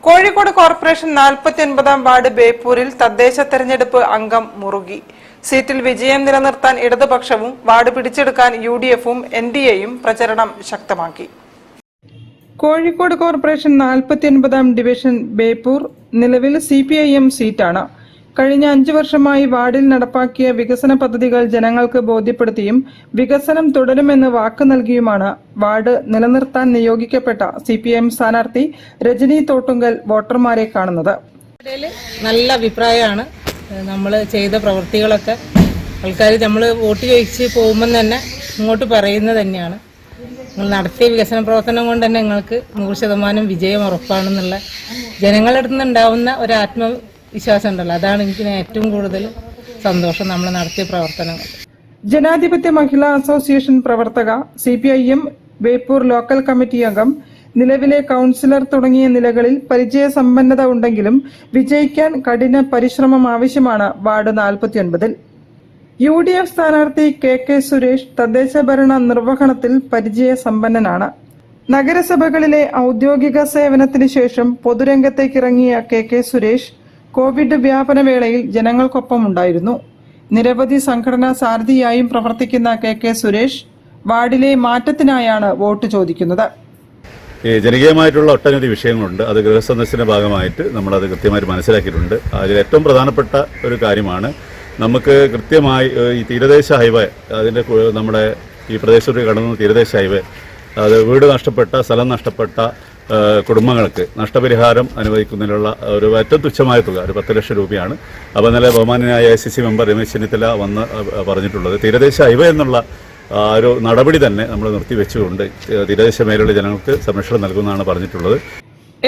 Kozhikode corporation 49-ാം ward ബേപ്പൂരിൽ തദ്ദേശ തെരഞ്ഞെടുപ്പ് അംഗം മുറുകി. സീറ്റിൽ വിജയം നിലനിർത്താൻ ഇടതുപക്ഷവും വാർഡ് പിടിച്ചെടുക്കാൻ UDF-ഉം NDAയും പ്രചരണം ശക്തമാക്കി. കോഴിക്കോട് കോർപ്പറേഷൻ 49-ാം ഡിവിഷൻ ബേപ്പൂർ നിലവിൽ CPIM സീറ്റാണ്. കഴിഞ്ഞ 5 വർഷമായി വാർഡിൽ നടപ്പാക്കിയ വികസന പദ്ധതികൾ ജനങ്ങൾക്ക് ബോധ്യപ്പെടുത്തിയും വികസനം തുടരുമെന്ന് വാക്ക് നൽകിയുമാണ് വാർഡ് നിലനിർത്താൻ നിയോഗിക്കപ്പെട്ട CPIM സ്ഥാനാർത്ഥി രജനി തോട്ടുങ്കൽ വോട്ടർമാരെ കാണുന്നത്. നല്ല അഭിപ്രായമാണ്. നമ്മൾ ചെയ്ത പ്രവൃത്തികളൊക്കെ ആൾക്കാർ നമ്മൾ വോട്ട് ചോദിച്ച് പോകുമ്പോൾ തന്നെ ഇങ്ങോട്ട് പറയുന്നത് തന്നെയാണ്. നിങ്ങൾ നടത്തിയ വികസന പ്രവർത്തനം കൊണ്ട് തന്നെ നിങ്ങൾക്ക് 100% വിജയം ഉറപ്പാണെന്നുള്ള ജനങ്ങളുടെ അടുത്ത് നിന്നുണ്ടാവുന്ന ഒരു ആത്മവിശ്വാസം ഉണ്ടല്ലോ, അതാണ് എനിക്ക് ഏറ്റവും കൂടുതൽ സന്തോഷം നമ്മൾ നടത്തിയ പ്രവർത്തനങ്ങൾ. ജനാധിപത്യ മഹിളാ അസോസിയേഷൻ പ്രവർത്തക, CPIM ബേപ്പൂർ ലോക്കൽ കമ്മിറ്റി അംഗം, നിലവിലെ കൗൺസിലർ തുടങ്ങിയ നിലകളിൽ പരിചയസമ്പന്നത ഉണ്ടെങ്കിലും വിജയിക്കാൻ കഠിന പരിശ്രമം ആവശ്യമാണ് വാർഡ് 49-ൽ. UDF സ്ഥാനാർത്ഥി KK സുരേഷ് തദ്ദേശ ഭരണ നിർവഹണത്തിൽ പരിചയസമ്പന്നനാണ്. നഗരസഭകളിലെ ഔദ്യോഗിക സേവനത്തിന് ശേഷം പൊതുരംഗത്തേക്കിറങ്ങിയ KK സുരേഷ് കോവിഡ് വ്യാപന വേളയിൽ ജനങ്ങൾക്കൊപ്പം ഉണ്ടായിരുന്നു. നിരവധി സംഘടനാ സാരഥിയായും പ്രവർത്തിക്കുന്ന KK സുരേഷ് വാർഡിലെ മാറ്റത്തിനായാണ് വോട്ട് ചോദിക്കുന്നത്. ജനകീയമായിട്ടുള്ള ഒട്ടനവധി വിഷയങ്ങളുണ്ട്. അത് ഗൃഹസന്ദർശന ഭാഗമായിട്ട് നമ്മളത് കൃത്യമായിട്ട് മനസ്സിലാക്കിയിട്ടുണ്ട്. അതിൽ ഏറ്റവും പ്രധാനപ്പെട്ട ഒരു കാര്യമാണ് നമുക്ക് കൃത്യമായി ഈ തീരദേശ ഹൈവേ, അതിൻ്റെ നമ്മുടെ ഈ പ്രദേശത്ത് കടന്ന തീരദേശ ഹൈവേ, അത് വീട് നഷ്ടപ്പെട്ട, സ്ഥലം നഷ്ടപ്പെട്ട കുടുംബങ്ങൾക്ക് നഷ്ടപരിഹാരം അനുവദിക്കുന്നതിനുള്ള ഒരു ഏറ്റവും തുച്ഛമായ തുക, ഒരു 10 ലക്ഷം രൂപയാണ്. അപ്പോൾ ഇന്നലെ ബഹുമാന്യനായ ACC മെമ്പർ രമേശ് ചെന്നിത്തല വന്ന് പറഞ്ഞിട്ടുള്ളത് തീരദേശ ഹൈവേ എന്നുള്ള ഒരു നടപടി തന്നെ നമ്മൾ നിർത്തിവെച്ചുകൊണ്ട് തീരദേശ മേഖലയിലെ ജനങ്ങൾക്ക് സംരക്ഷണം നൽകുന്നതാണ് പറഞ്ഞിട്ടുള്ളത്.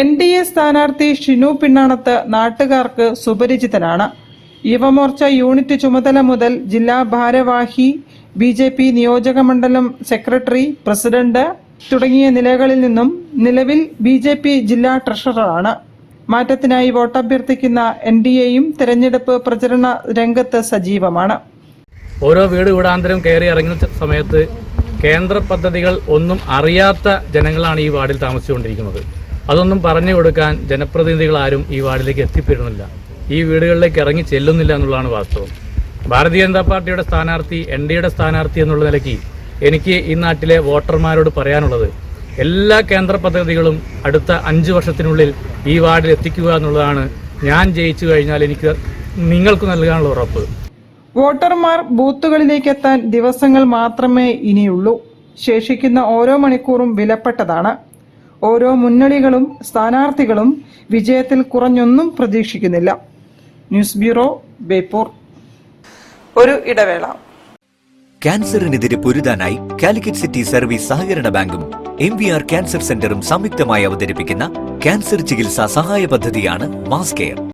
NDA സ്ഥാനാർത്ഥി ഷിനു പിണ്ണാണത്ത് നാട്ടുകാർക്ക് സുപരിചിതനാണ്. യുവമോർച്ച യൂണിറ്റ് ചുമതല മുതൽ ജില്ലാ ഭാരവാഹി, BJP നിയോജക മണ്ഡലം സെക്രട്ടറി, പ്രസിഡന്റ് തുടങ്ങിയ നിലകളിൽ നിന്നും നിലവിൽ BJP ജില്ലാ ട്രഷററാണ്. മാറ്റത്തിനായി വോട്ടഭ്യർത്ഥിക്കുന്ന NDAയും തെരഞ്ഞെടുപ്പ് പ്രചരണ രംഗത്ത് സജീവമാണ്. ഓരോ വീടാന്തരം കയറി ഇറങ്ങുന്ന സമയത്ത് കേന്ദ്ര പദ്ധതികൾ ഒന്നും അറിയാത്ത ജനങ്ങളാണ് ഈ വാർഡിൽ താമസിച്ചുകൊണ്ടിരിക്കുന്നത്. അതൊന്നും പറഞ്ഞു കൊടുക്കാൻ ജനപ്രതിനിധികൾ ആരും ഈ വാർഡിലേക്ക് എത്തിപ്പെടുന്നില്ല, ഈ വീടുകളിലേക്ക് ഇറങ്ങി ചെല്ലുന്നില്ല എന്നുള്ളതാണ് വാസ്തവം. ഭാരതീയ ജനതാ പാർട്ടിയുടെ സ്ഥാനാർത്ഥി, NDAയുടെ സ്ഥാനാർത്ഥി എന്നുള്ള നിലയ്ക്ക് എനിക്ക് ഈ നാട്ടിലെ വോട്ടർമാരോട് പറയാനുള്ളത്, എല്ലാ കേന്ദ്ര പദ്ധതികളും അടുത്ത 5 വർഷത്തിനുള്ളിൽ ഈ വാർഡിൽ എത്തിക്കുക എന്നുള്ളതാണ് ഞാൻ ജയിച്ചു കഴിഞ്ഞാൽ എനിക്ക് നിങ്ങൾക്ക് നൽകാനുള്ള ഉറപ്പ്. വോട്ടർമാർ ബൂത്തുകളിലേക്ക് എത്താൻ ദിവസങ്ങൾ മാത്രമേ ഇനിയുള്ളൂ. ശേഷിക്കുന്ന ഓരോ മണിക്കൂറും വിലപ്പെട്ടതാണ്. ഓരോ മുന്നണികളും സ്ഥാനാർത്ഥികളും വിജയത്തിൽ കുറഞ്ഞൊന്നും പ്രതീക്ഷിക്കുന്നില്ല. News bureau, Beypore. ഒരു ഇടവേള. ക്യാൻസറിനെതിരെ പൊരുതാനായി കാലിക്കറ്റ് സിറ്റി സർവീസ് സഹകരണ ബാങ്കും MVR ക്യാൻസർ സെന്ററും സംയുക്തമായി അവതരിപ്പിക്കുന്ന ക്യാൻസർ ചികിത്സാ സഹായ പദ്ധതിയാണ് മാസ് കെയർ.